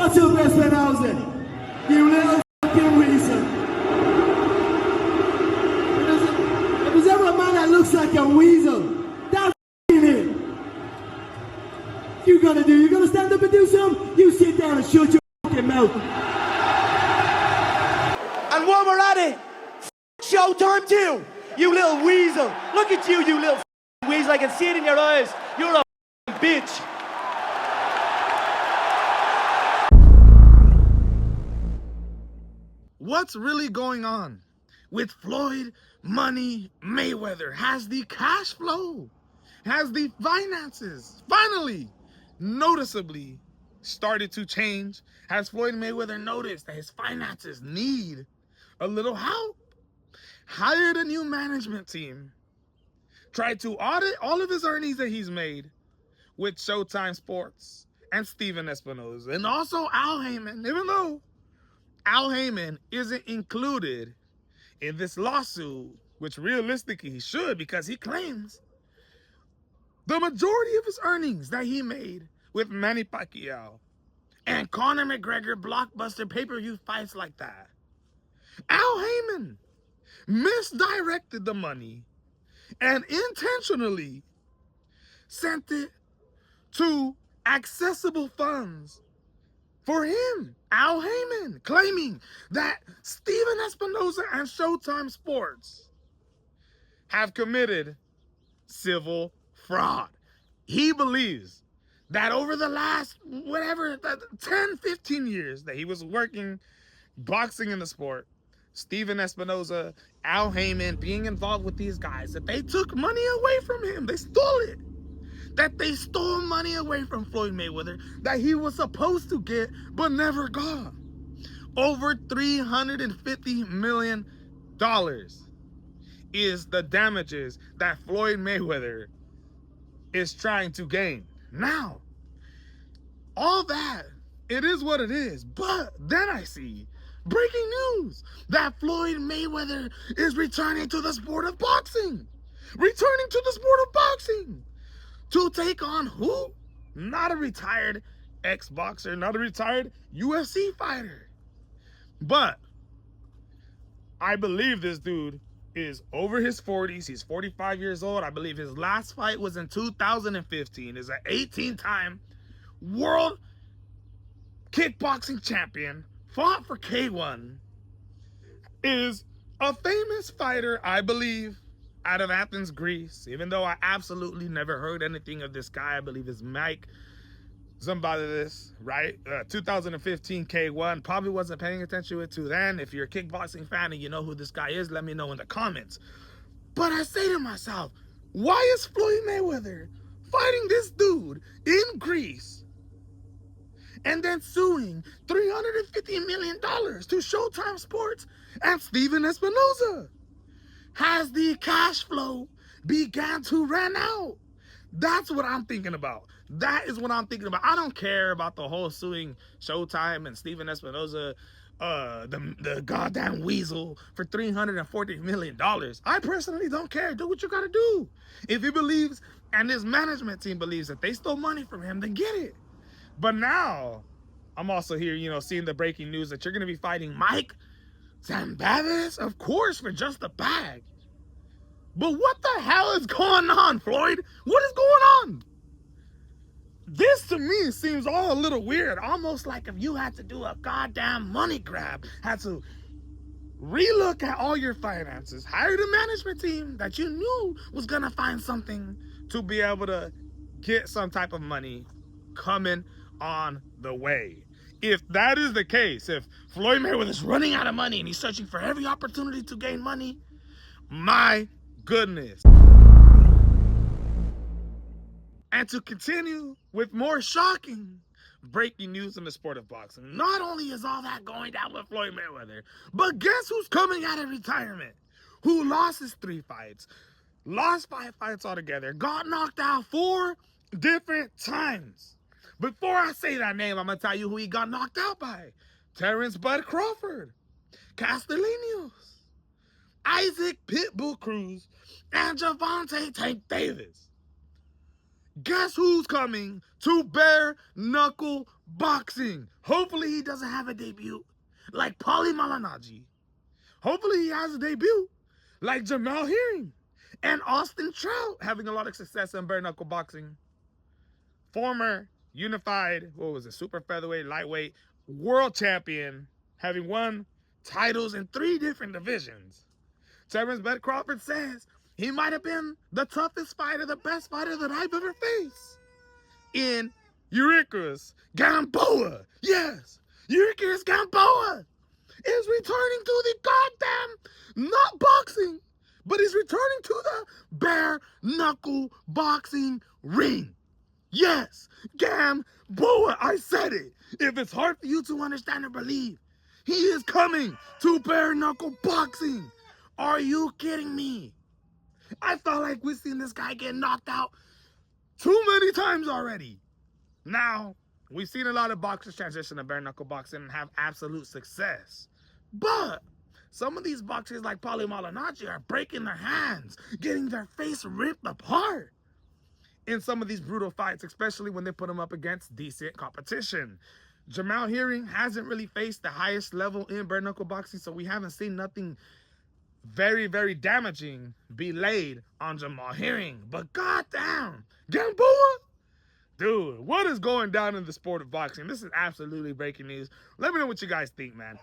What's up, ESPINOZA? You little fucking weasel. If there's ever a man that looks like a weasel, that's it. You gonna do? You gonna stand up and do something? You sit down and shut your fucking mouth. And while we're at it, Showtime too. You little weasel. Look at you, you little weasel. I can see it in your eyes. You're a bitch. What's really going on with Floyd Money Mayweather? Has the cash flow, has the finances finally noticeably started to change? Has Floyd Mayweather noticed that his finances need a little help? Hired a new management team, tried to audit all of his earnings that he's made with Showtime Sports and Stephen Espinoza and also Al Heyman, even though Al Heyman isn't included in this lawsuit, which realistically he should, because he claims the majority of his earnings that he made with Manny Pacquiao and Conor McGregor blockbuster pay-per-view fights like that. Al Heyman misdirected the money and intentionally sent it to accessible funds for him, Al Heyman, claiming that Stephen Espinoza and Showtime Sports have committed civil fraud. He believes that over the last, 10, 15 years that he was working, boxing in the sport, Stephen Espinoza, Al Heyman being involved with these guys, that they took money away from him. They stole it. That they stole money away from Floyd Mayweather that he was supposed to get but never got. Over $350 million is the damages that Floyd Mayweather is trying to gain. Now, all that, it is what it is. But then I see breaking news that Floyd Mayweather is returning to the sport of boxing. Returning to the sport of boxing. To take on who? Not a retired ex-boxer, not a retired UFC fighter. But I believe this dude is over his 40s. He's 45 years old. I believe his last fight was in 2015. He's an 18-time world kickboxing champion. Fought for K1. Is a famous fighter, I believe, out of Athens, Greece, even though I absolutely never heard anything of this guy. I believe it's Mike somebody this, right? 2015 K1, probably wasn't paying attention to then. If you're a kickboxing fan and you know who this guy is, let me know in the comments. But I say to myself, why is Floyd Mayweather fighting this dude in Greece and then suing $350 million to Showtime Sports and Stephen Espinoza? Has the cash flow began to run out? That's what I'm thinking about. That is what I'm thinking about. I don't care about the whole suing Showtime and Stephen Espinoza, the goddamn weasel, for $340 million. I personally don't care. Do what you gotta do. If he believes, and his management team believes that they stole money from him, then get it. But now, I'm also here, seeing the breaking news that you're gonna be fighting Mike Zambadis, of course, for just a bag. But what the hell is going on, Floyd? What is going on? This to me seems all a little weird, almost like if you had to do a goddamn money grab, had to relook at all your finances, hired a management team that you knew was gonna find something to be able to get some type of money coming on the way. If that is the case, if Floyd Mayweather is running out of money and he's searching for every opportunity to gain money, my goodness. And to continue with more shocking breaking news in the sport of boxing, not only is all that going down with Floyd Mayweather, but guess who's coming out of retirement? Who lost his 3 fights, lost 5 fights altogether, got knocked out 4 different times. Before I say that name, I'm going to tell you who he got knocked out by. Terrence Bud Crawford, Castellanos, Isaac Pitbull Cruz, and Javante Tank Davis. Guess who's coming to bare knuckle boxing? Hopefully he doesn't have a debut like Paulie Malignaggi. Hopefully he has a debut like Jamal Herring and Austin Trout, having a lot of success in bare knuckle boxing. Former unified, super featherweight, lightweight, world champion, having won titles in 3 different divisions. Terrence Bud Crawford says he might have been the toughest fighter, the best fighter that I've ever faced. In YURIORKIS Gamboa. Yes, YURIORKIS Gamboa is returning to the goddamn, not boxing, but he's returning to the bare knuckle boxing ring. Yes, Gamboa, I said it. If it's hard for you to understand or believe, he is coming to bare knuckle boxing. Are you kidding me? I felt like we've seen this guy get knocked out too many times already. Now, we've seen a lot of boxers transition to bare knuckle boxing and have absolute success. But some of these boxers like Paulie Malignaggi are breaking their hands, getting their face ripped apart in some of these brutal fights, especially when they put them up against decent competition. Jamal Herring hasn't really faced the highest level in bare knuckle boxing, so we haven't seen nothing very, very damaging be laid on Jamal Herring. But goddamn, Gamboa? Dude, what is going down in the sport of boxing? This is absolutely breaking news. Let me know what you guys think, man.